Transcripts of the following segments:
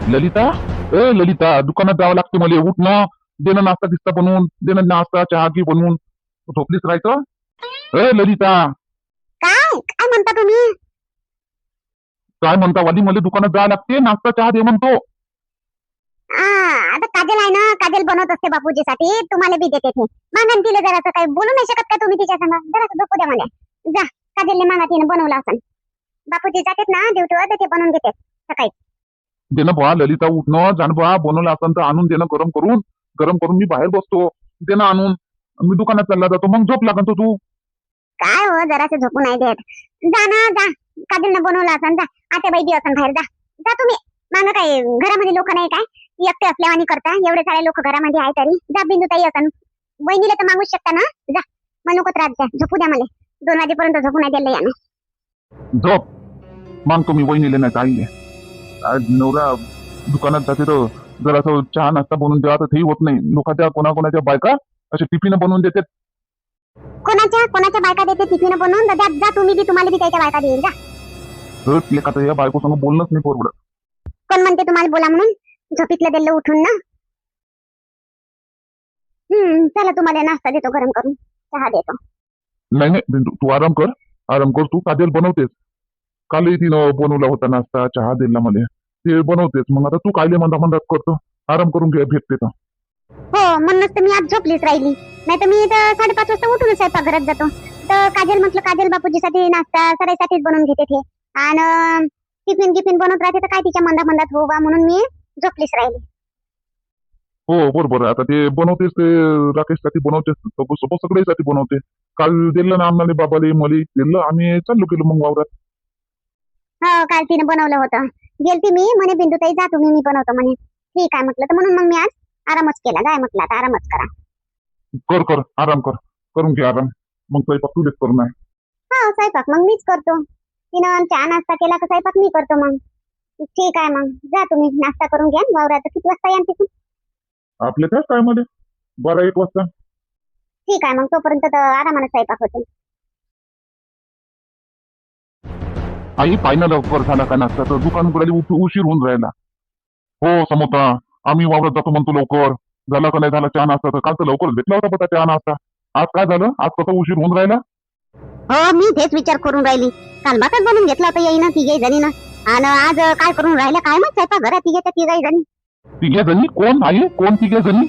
ललिता, ए ललिता, दुकानात जावं लागते मला. उठ ना, दे ना नाश्ता गिस्ता बनवून, दे ना नाश्ता चहा घी बनवून. झोपलीच राहायचं. ए ललिता, काय काय म्हणता तुम्ही? काय म्हणता वाली? मला दुकानात जावं लागते, नाश्ता चहा दे म्हणतो. आ, आता काजल आहे ना, काजल बनवत असते बापूजीसाठी, तुम्हाला बी देते ते. मागा तिला जरासं काही बोलू नाही शकत का तुम्ही तिच्या संग? जरासं झोपू द्या मला. जा, काजलने मागा तिने बनवलं असन. बापूजी जातात ना ड्युटीवर, तर ते बनवून देते सकाळी. दे ना बा ललिता, उठ ना, जाण बा. बनवलं असं तर आणून दे ना, गरम करून. गरम करून मी बाहेर बसतो. दे ना आणून. मी दुकानात चालला जातो, मग झोप लागन तो तू. काय हो, जरासं झोपू नाही देत. जा ना, जा. काजलनं बनवलं असन, जा. आता बाई बी असन बाहेर, जा. जा तुम्ही. मागं काय घरामध्ये लोक नाही काय? एकटे असल्यावानी करता, एवढे सारे लोक घरामध्ये आहे तरी. जा, बिंदुताई असन. वहिनीला तर मागूच शकता ना. जा, मग नको त्रास द्या. झोपू द्या मला. 2 वाजेपर्यंत झोपू नाही दिलं यानं. झोप. मागतो मी वहिनीले नाही आईले. आज नवरा दुकानात जाते तर जरासं चहा नाश्ता बनवून द्या, तर तेही होत नाही. लोकांच्या कोणाकोणाच्या बायका असे टिफिन बनवून देतात. कोणाच्या कोणाच्या बायका देते टिफिन बनवून? जा, जा तुम्ही बी, तुम्हाला बी त्याच्या बायका देईल. जा. तर ते का या बायको संग बोलणंच नाही परवडत. कोण म्हणते तुम्हाला बोला म्हणून? झोपीतलं दिलं उठून ना. चला, तुम्हाला नाश्ता देतो गरम करून, चहा देतो. नाही नाही बिंदू, तू आराम कर. आराम कर तू. काजल बनवतेस. कालही तिनं बनवला होता नाश्ता चहा दिला मला. ते बनवतेस. मग आता तू कायले मंदात करतो. आराम करून घे, भेटते तर. हो, म्हणूनच तर मी आज झोपलीच राहिली. नाही तर मी तर 5:30 वाजता उठून स्वयंपाकघरात जातो. तर काजल म्हटलं, काजल बापूजीसाठी नाश्ता सराईसाठीच बनवून घेते ते. आणि टिफिन गिफिन बनवत राहते, तर काय तिच्या मंदात हो बा, म्हणून मी झोपलीच राहिली. हो बरोबर. आता ते बनवतेस, ते राकेशसाठी बनवतेस, सगळ्यासाठी बनवते. काल दिलं ना आम्हाला, बाबाले मली दिलं. आम्ही चाललो गेलो मग वावरात. हो, काल तिने बनवलं होतं. गेलती मी, म्हणे बिंदुताई जा तुम्ही, मी बनवतो म्हणे. ठीक आहे म्हटलं, तर म्हणून मग मी आज आरामच केला. काय म्हटलं, आता आरामच करा. कर कर, आराम कर. करून घे आराम. मग स्वयंपाक तुझेच करून आहे. हा, स्वयंपाक मग मीच करतो. तिनं चहा नाश्ता केला का स्वयंपाक मी करतो मग. ठीक आहे, मग जा तुम्ही नाश्ता करून घ्या. वावरात किती वाजता या तिथून? आपले काय काय मध्ये 12-1 वाजता. ठीक आहे, मग तोपर्यंत तर आरामाने स्वयंपाक होते. आई पाहिलं लवकर झाला का नाश्ता, तर दुकान उघडायला उशीर होऊन राहिला. हो समोता, आम्ही वावरात जातो म्हणतो लवकर. झाला का नाही झाला चहा नाश्ता? तर काल तर लवकरच भेटला होता पता चहा नाश्ता. आज काय झालं? आज कसं उशीर होऊन राहिला? हो, मी तेच विचार करून राहिली. काल भातच बनवून घेतला होता येईना तिघे जणीनं, आणि आज काय करून राहिल्या काय माहित स्वयंपाक घरात तिघे जणी. तिघे जणी कोण आई? कोण तिघे जणी?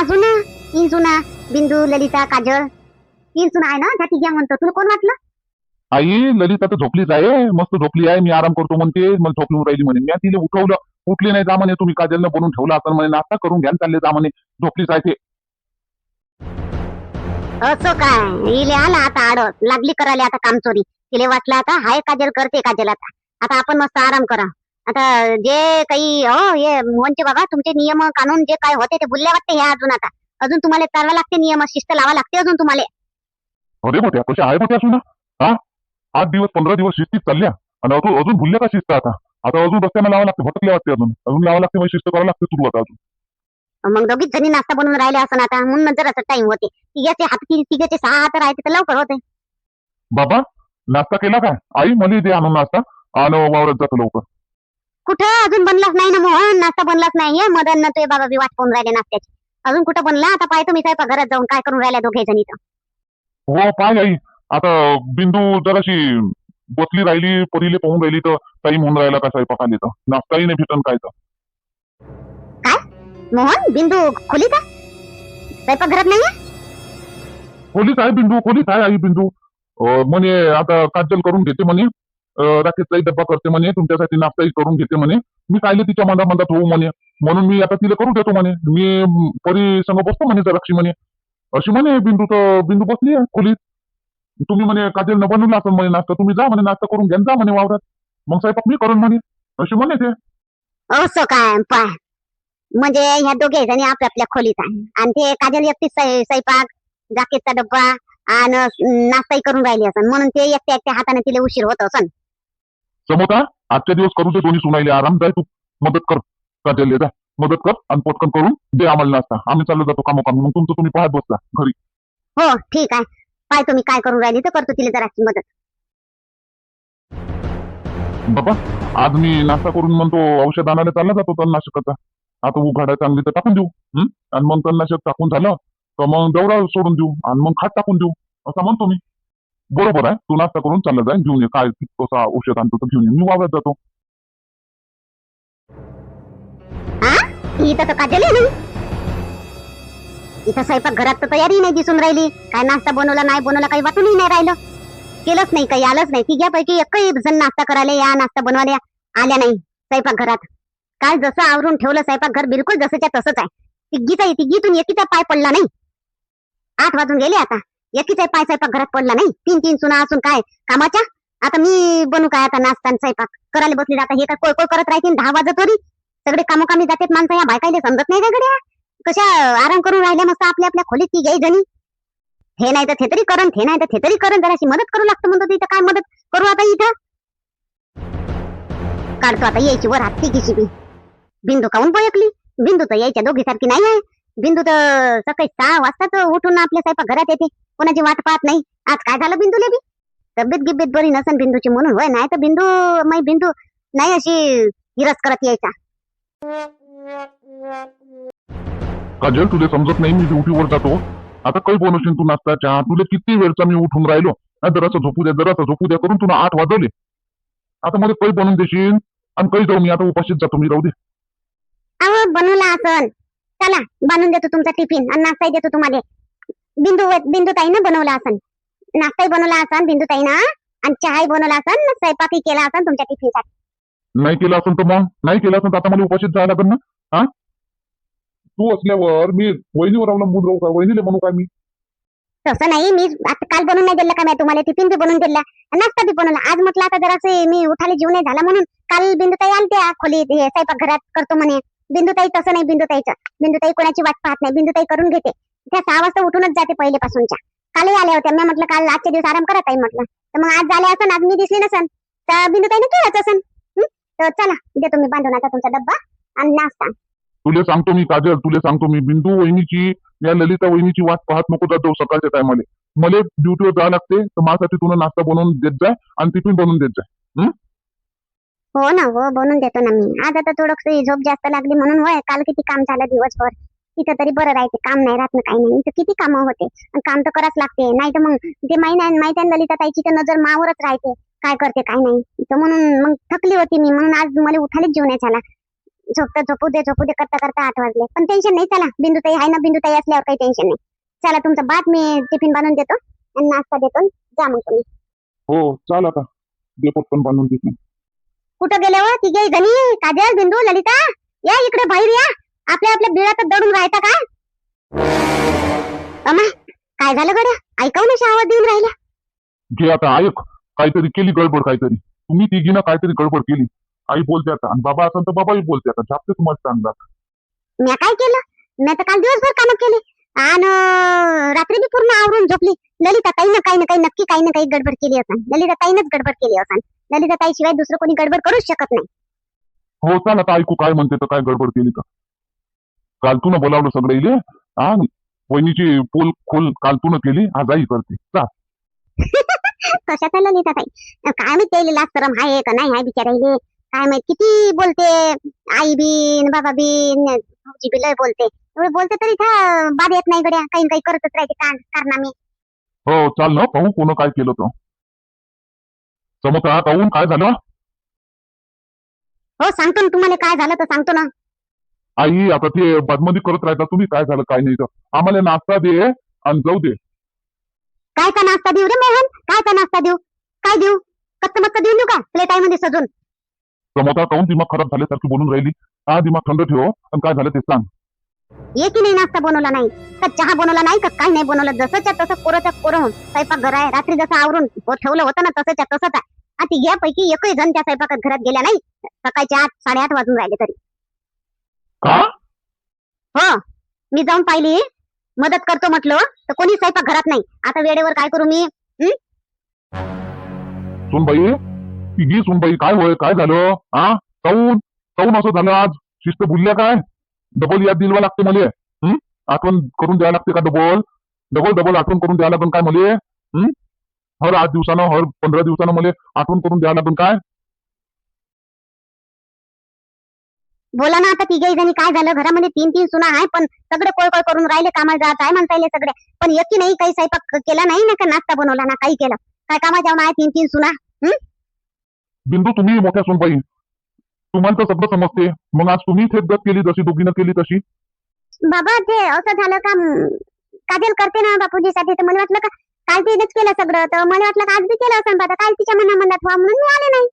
सुना, 3 सुना, बिंदू, ललिता, काजल. 3 सुना आहे ना, त्या तिघ्या म्हणतो. तुला कोण वाटलं? आई ललिता तर झोपलीच आहे, मस्त झोपली आहे. मी आराम करतो म्हणते, मला झोपली राहिली म्हणे. मी तिला उठवलं, उठली नाही. जा म्हणे, तुम्ही काजलनं बनवून ठेवला असं म्हणे, नाश्ता करून घ्या चालले जा म्हणे. झोपलीच आहे ते. असं काय? इले आला आता आड, लागली करायला आता काम चोरी. तिले वाटलं आता हाय काजल करते काजल. आता आता आपण मस्त आराम करा. आता जे काही हो हे मोहनचे बाबा, तुमचे नियम कानून जे काय होते ते भुलले वाटते. हे अजून आता अजून तुम्हाला चालवा लागते, नियम शिस्त लावा लागते अजून तुम्हाला. अरे मोठ्या कशा आहे मोठ्या सुना? हा, 8 दिवस 15 दिवस शिस्तीत चालल्या आणि अजून अजून भुलल्या का शिस्त? आता आता अजून रस्त्याला लावा लागते, भटकल्या वाटते. अजून अजून लावा लागते, शिस्त करावं लागते सुरू आता अजून. मग दोघीच जणी नाश्ता बनवून राहिले असं आता, म्हणून जर असं टाइम होते. तिघ्याचे हात, तिघ्याचे 6 हात राहते तर लवकर होते. बाबा नाश्ता केला काय? आई मला दे आणून नाश्ता. आणि वावरात जातो लवकर. कुठं अजून बनलाच नाही ना मोहन, नाश्ता बनलाच नाहीये. मदन तुझे बाबा बी वाट पाहून राहिले नाश्त्याची. अजून कुठं बनला? आता पाहतो मी स्वयंपाक घरात जाऊन काय करून राहिल्या दोघे जणी. हो पाय आई. आता बिंदू जराशी बसली राहिली, परीले पाहून राहिली, तर टाईम होऊन राहिला का स्वयंपाकाले, तर नाश्ताही नाही भेटन काय तर. काय मोहन, बिंदू खोलीत आहे? स्वयंपाक घरात नाहीये? खोलीच आहे बिंदू, खोलीच आहे आई. बिंदू म्हणे आता काजल करून घेते म्हणे, राकेशचाही डब्बा करते म्हणे, तुमच्यासाठी नाश्ताही करून घेते म्हणे. मी कायले तिच्या मंदात होऊ म्हणे, म्हणून मी आता तिला करून देतो म्हणे. मी परी संग बसतो म्हणे जराक्षी म्हणे, अशी म्हणे बिंदू. तर बिंदू बसली आहे खोलीत. तुम्ही म्हणे काजलनं बनवला असं म्हणे नाश्ता, तुम्ही जा म्हणे नाश्ता करून घ्या जा म्हणे वावरात. मग स्वयंपाक मी करून म्हणे, अशी म्हणे ते. असं काय? पाय म्हणजे ह्या दोघे जणी आपल्या आपल्या खोलीत आहे, आणि ते काजल एकटीच स्वयंपाक, जाकेटचा डब्बा आणि नाश्ताही करून राहिली असन, म्हणून ते एकट्या एकट्या हाताने तिला उशीर होत असन. समोता आजच्या दिवस करू दे दोन्ही सुनाईले आराम. जाय तू मदत कर काजलले, जा मदत कर आणि पटकन करून दे आम्हाला नाश्ता. आम्ही चाललो जातो कामोकामी. मग तुमचं तुम्ही पाहत बसला घरी. हो ठीक आहे, पाय तुम्ही काय करून राहिली तर करतो तिला जराची मदत. बाबा आज मी नाश्ता करून म्हणतो औषध आणायला चालला जातो तणनाशकाचा. आता उघाडा चांगली तर टाकून देऊ. आणि मग तणनाशक टाकून झालं तर मग दौरा सोडून देऊ आणि मग खात टाकून देऊ असं म्हणतो मी. बरोबर आहे, तू नाश्ता करून चालला जाय, घेऊन ये काय कसं औषध आणतो तर घेऊन ये, मी वावरात जातो. इथं तर काजल आहे ना. इथं स्वयंपाक घरात तर तयारी नाही दिसून राहिली. काय नाश्ता बनवला नाही बनवला काही वाटूनही नाही राहिलं. केलंच नाही काही आलंच नाही. तिघ्यापैकी एकही जण नाश्ता करायला या नाश्ता बनवायला आल्या नाही स्वयंपाक घरात. काल जसं आवरून ठेवलं स्वयंपाक घर बिलकुल जसंच्या तसंच आहे. तिघीतून एकीचा पाय पडला नाही. 8 वाजून गेले आता. एकीचा पाय स्वयंपाक घरात पडला नाही. 3 सुना असून काय कामाच्या. आता मी बनू काय आता नाश्ता आणि स्वयंपाक करायला बसली. आता हे काय कोय कोय करत राहतील 10 वाजतोरी. सगळे कामोकामी जातात माणसं. या बायकाईले समजत नाही गड्या. कशा आराम करून राहिल्या मस्त आपल्या आपल्या खोलीत ती गाई जणी. हे नाही तर ते तरी करण, हे नाही तर ते तरी करण. जराशी मदत करू लागतो म्हणतो. इथं काय मदत करू आता इथं. काढतो आता यायची वर हात तिघीची बी. बिंदू काऊन बयकली. बिंदू तर यायच्या दोघीसारखी नाही आहे. बिंदू तर सकाळी 6 वाजताच उठून आपल्या स्वयंपाक घरात येते. कोणाची वाट पाहत नाही. आज काय झालं बिंदूले बी. तब्येत गिब्येत बरी नसन बिंदूची म्हणून होय. नाही तर बिंदू नाही अशी हिरस करत यायचा. काजल तुला समजत नाही, मी ड्युटीवर जातो. आता काही बनवशील तू नाश्ता चहा. तुला किती वेळचा मी उठून राहिलो. जरासं झोपू द्या करून तुला 8 वाजवले. आता मला काही बनवून देशील आणि काही जाऊ मी आता उपाशीच जातो मी. राहू दे. अहो बनवला असन. चला बनवून देतो तुमचा टिफिन आणि नाश्ताही देतो तुम्हाला. बिंदू ताईनं बनवला असन. नाश्ताही बनवला असन बिंदू ताईनं आणि चहाही बनवला असन. स्वयंपाकही केला असन तुमच्या टिफिनसाठी. नाही केलं असेल तर मग नाही केलं असेल तर आता मला उपाशीच जायला लागेल ना. हा तू असल्यावर मी वहिनीवर अवलंबून राहू का? वहिनीले म्हणू काय मी? तसं नाही. मी आता काल बनवून नाही दिलं का मी तुम्हाला. टिफिन बी बनवून दिला नाश्ता बी बनवला. आज म्हटलं आता जरासे मी उठाले जीव नाही झाला म्हणून काल बिंदुताई आलत्या खोलीत हे स्वयंपाक घरात करतो म्हणे. बिंदुताई तसं नाही. बिंदुताई कोणाची वाट पाहत नाही. बिंदुताई करून घेते. त्या 6 वाजता उठूनच जाते पहिलेपासूनच्या. कालही आल्या होत्या. मी म्हटलं काल आजचे दिवस आराम करत आहे म्हटलं. तर मग आज झाले असन. आज मी दिसली नसन तर बिंदुताईने केलंच असन. तर चला देतो मी बांधून आता तुमचा डब्बा आणि नाश्ता. तुला सांगतो मी काजल, तुला सांगतो मी, बिंदू वहिनीची या ललिता वहिनीची वाट पाहत नको जात जाऊ सकाळच्या टायमाले. मला ड्युटीवर जावं लागते तर माझ्यासाठी तुला नाश्ता बनवून देत जाय आणि टिफिन बनवून देत जाय. हो ना. हो बनवून देतो ना मी. आज आता थोडंसं झोप जास्त लागली म्हणून होय. काल किती काम झालं दिवसभर. इथं तरी बरं राहते. काम नाही राहत ना काही नाही. इथं किती कामं होते आणि काम तर करावंच लागते. नाही तर मग ते माहिती आहे ललिता ताईची तर नजर मावरच राहते. काय करते काय नाही. तर म्हणून मग थकली होती मी. म्हणून आज मला उठायलाच जीव नाही झाला. झोपू दे करता करता 8 वाजले. पण टेन्शन नाही. चला बिंदुताई आहे ना. बिंदुताई असल्यावर काही टेन्शन नाही. चला तुमचा बात मी टिफिन बांधून देतो आणि नाश्ता देतो. जा मग तुम्ही. हो चाल आता दे पटकन बांधून टिफिन. कुठं गेले हो तिघे जणी. काजल बिंदू ललिता या इकडे बाहेर या. आपल्या बिळात दडून राहता का? अमा काय झालं गड्या. ऐकाव ना आवाज देऊन राहिला. घे आता ऐक. काहीतरी केली गडबड काहीतरी. तुम्ही तिघीनं काहीतरी गडबड केली. आई बोलते आता आणि बाबा असेल तर बाबाही बोलते आता. झापते तुम्हाला चांगला. मी काय केलं. मी तर काल दिवसभर कामं केली आणि रात्री बी पूर्ण आवरून झोपली. ललिता ताईनं काही ना काही नक्की काही ना काही गडबड केली असन. ललिता ताईनच गडबड केली असन. ललिता ताई शिवाय दुसरं कोणी गडबड करूच शकत नाही. हो चाल आता ऐकू काय म्हणते तर. काय गडबड केली तर काल तू बोलावलं सगळं इले. हा वहिनीची पोल खोल काल तू केली. आज आई करते. चा कशाचा ललिता ताई काय माहित त्याला लाज शरम आहे का नाही आहे बिचारायले. काय माहित किती बोलते. आई बिन बाबा बिन भाऊजी बी लय बोलते. एवढे बोलते तरी इथं बाद येत नाही गड्या. काही काही करतच राहते कारनामे. हो चाल ना पाहू कोण काय केलं तर. समोर पाहून काय झालं. हो सांगतो ना तुम्हाला काय झालं तर सांगतो ना. आई आता ते बदमधी करत राहता तुम्ही. काय झालं काय नाही तर आम्हाला नाश्ता दे आणि जाऊ दे. कायचा नाश्ता देऊ रे मोहन. कायचा नाश्ता देऊ. काय देऊ. कच्च मस्त देऊ का प्लेटाईमध्ये सजून. समोता काहून दिमाग खराब झाल्यासारखी बोलून राहिली. हा दिमाग थंड ठेव आणि काय झालं ते सांग. की नाही नाश्ता बनवला नाही का चहा बनवला नाही का काय नाही बनवलं. जसंच्या तसं कोरच्या कोरं स्वयंपाक घर आहे. रात्री जसं आवरून ठेवलं होतं ना तसंच्या तसंच आहे. आता यापैकी एकही जण त्या स्वयंपाकात घरात गेल्या नाही. सकाळचे 8 साडे 8 वाजून राहिले तरी. का हो मी जाऊन पाहिली. मदत करतो म्हटलं तर कोणी स्वयंपाक घरात नाही. आता वेळेवर काय करू मी. सुनबाई तिघी सुनबाई काय होय काय झालं. हा काऊन काऊन असं झालं आज. शिस्त भुलल्या काय. डबल याद दिलवा लागते मले. आठवण करून द्यावं लागते का. डबल आठवण करून द्यावं लागेल काय मले. हर 8 दिवसानं हर 15 दिवसानं मला आठवण करून द्यावं लागेल काय. बोला ना आता तिघे जणी, काय झालं? घरामध्ये 3-3 सुना आहे, पण सगळे कोळ करून राहिले, कामाला जात आहे म्हणता येईल सगळे, पण एकी नाही काही स्वयंपाक केला नाही ना, का नाश्ता बनवला ना, काही केलं काय? कामाच्या आहे 3-3 सुना. बिंदू तुम्ही मोठ्या सुनबाई, तुम्हाला तर सगळं समजते, मग आज तुम्ही थेट गत केली जशी दोघीनं केली तशी. बाबा ते असं झालं का, काजल करते ना बापूजीसाठी, तर मला वाटलं का काल तिनेच केलं सगळं, तर मला वाटलं का आज बी केलं असं, काल तिच्या मनात व्हा म्हणून मी आले नाही.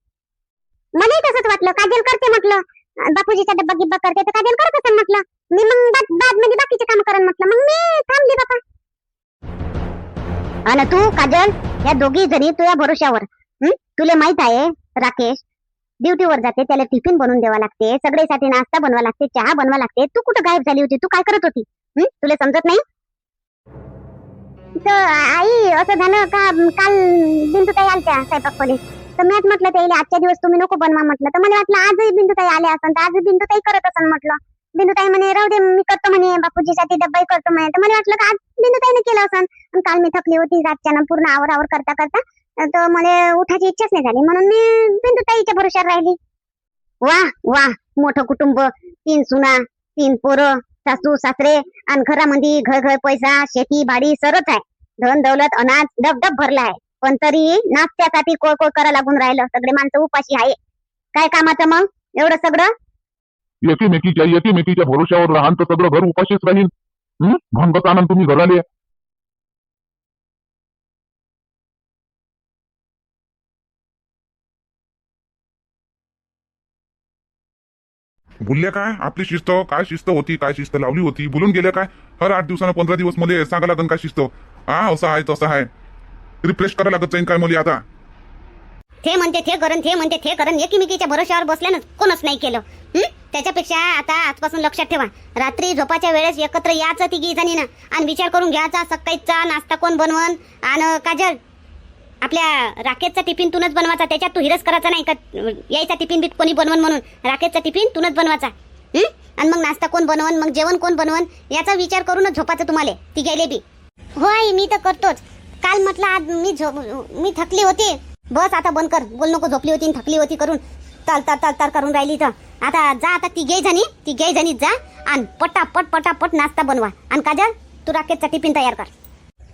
मलाही तसंच वाटलं, काजल करते म्हटलं, बापूजीचा डब्बा गिब्बा करते तर काजल करत असेल म्हटलं, मी मग बाद मध्ये बाकीचे काम करण म्हटलं, मग मी थांबली बापा. आणि तू काजल, या दोघी जणी तुझ्या भरोश्यावर, तुला माहित आहे राकेश ड्युटीवर जाते, त्याला टिफिन बनवून द्यावा लागते, सगळ्यासाठी नाश्ता बनवा लागते, चहा बनवा लागते, तू कुठं गायब झाली होती? तू काय करत होती? तुला समजत नाही? तर आई असं झालं का, काल बिंदुताई आलत्या स्वयंपाक खोलीत, तर मी म्हटलं त्याला आजच्या दिवस तुम्ही नको बनवा म्हटलं, तर मला वाटलं आजही बिंदुताई आल्या असन, तर आज बिंदुताई करत असन म्हटलं. बिंदुताई म्हणे राहू दे, मी करतो म्हणे, बापूजीसाठी डब्बाही करतो म्हणे, तर मला वाटलं का आज बिंदुताईने केलं असन. पण काल मी थकली होती रातच्यानं, पूर्ण आवर करता करता, तर मला उठायची इच्छाच नाही झाली, म्हणून मी बिंदुताईच्या भरोश्यावर राहिली. वाह वाह, मोठं कुटुंब, 3 सुना, 3 पोरं, सासू सासरे, आणि घरामध्ये घर पैसा, शेती बाडी सरच आहे, धन दौलत अनाज डब भरला आहे, पण तरी नाश्त्यासाठी कोळ करा लागून राहिलं, सगळे माणसं उपाशी आहे. काय कामाचं मग एवढं सगळं? एकीमेकीच्या भरोश्यावर राहून तर सगळं घर उपाशीच राहील. भंगत आनंद तुम्ही घराले. बोलल्या काय आपली शिस्त? काय शिस्त होती, काय शिस्त लावली होती? बोलून गेल्या काय? हर 8 दिवसानं 15 दिवस मला सांगा लागन काय शिस्त? असं आहे तसं आहे, रिफ्रेश करायला लागत जाईन काय मला आता? ते म्हणते ते करण, एकीमेकीच्या भरोश्यावर बसल्यानं कोणच नाही केलं. त्याच्यापेक्षा आता आजपासून लक्षात ठेवा, रात्री झोपाच्या वेळेस एकत्र याचं तिघी जणीनं, आणि विचार करून घ्यायचा सकाळचा नाश्ता कोण बनवण. आणि काजल, आपल्या राकेशचा टिफिन तूनच बनवायचा, त्याच्यात तू हिरस करायचा नाही का यायचा टिफिन बी कोणी बनवण म्हणून. राकेशचा टिफिन तूनच बनवायचा. आणि मग नाश्ता कोण बनवण, मग जेवण कोण बनवण, याचा विचार करूनच झोपायचं तुम्हाला ती गेले बी. हो आई, मी तर करतोच. काल म्हटलं आज मी थकली होती, बस आता बंद कर, बोल नको, झोपली होती थकली होती करून ताल करून राहिली. तर आता जा, आता तिघे जणी जा, आणि पटापट नाश्ता बनवा. आणि काजल, तू राकेशचा टिफिन तयार कर.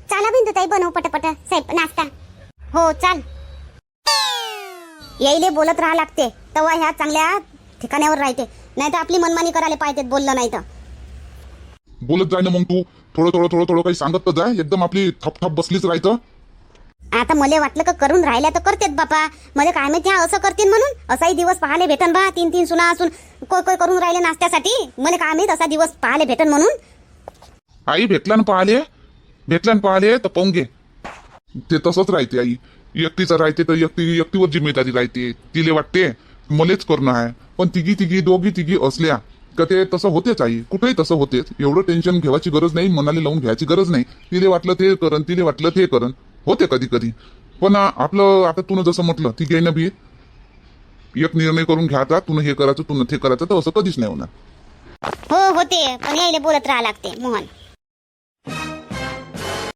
चला बिंदुताई, बनव पटापट साहेब नाश्ता. हो चाल. यायले बोलत राहा लागते, तेव्हा ह्या चांगल्या ठिकाणावर राहते, नाही तर आपली मनमानी करायला पाहिजे, बोललं नाही तर. बोलत जाय ना मग तू, थोडं काही सांगत तर जाय, एकदम आपली थप बसलीच राहायचं. आता मला वाटलं का करून राहिल्या तर करतेत बापा, मला काय माहिती असं करतील म्हणून. असाही दिवस पाहायला भेटन बा, 3-3 सुना असून कोय करून राहिले नाश्त्यासाठी, मला काय माहित असा दिवस पाहायला भेटन म्हणून. आई भेटला ना पाहिले तर पाहून घे, ते तसंच राहते. आई एकटीचं राहते तर एकटीवर जिम्मेदारी राहते, तिले वाटते मलेच करणं आहे, पण दोघी असल्या का ते तसं होतेच. आई कुठेही तसं होतेच, एवढं टेन्शन घ्यायची गरज नाही, मनाला लावून घ्यायची गरज नाही. तिले वाटलं ते करण, तिले वाटलं ते करण, होते कधी. पण आपलं आता तुनं जसं म्हटलं, ती घ्यायनं बी एक निर्णय करून घ्यायचा, तुनं हे करायचं, तुनं ते करायचं, तर असं कधीच नाही होणार. हो होते, पण यायला बोलत राहा लागते मोहन.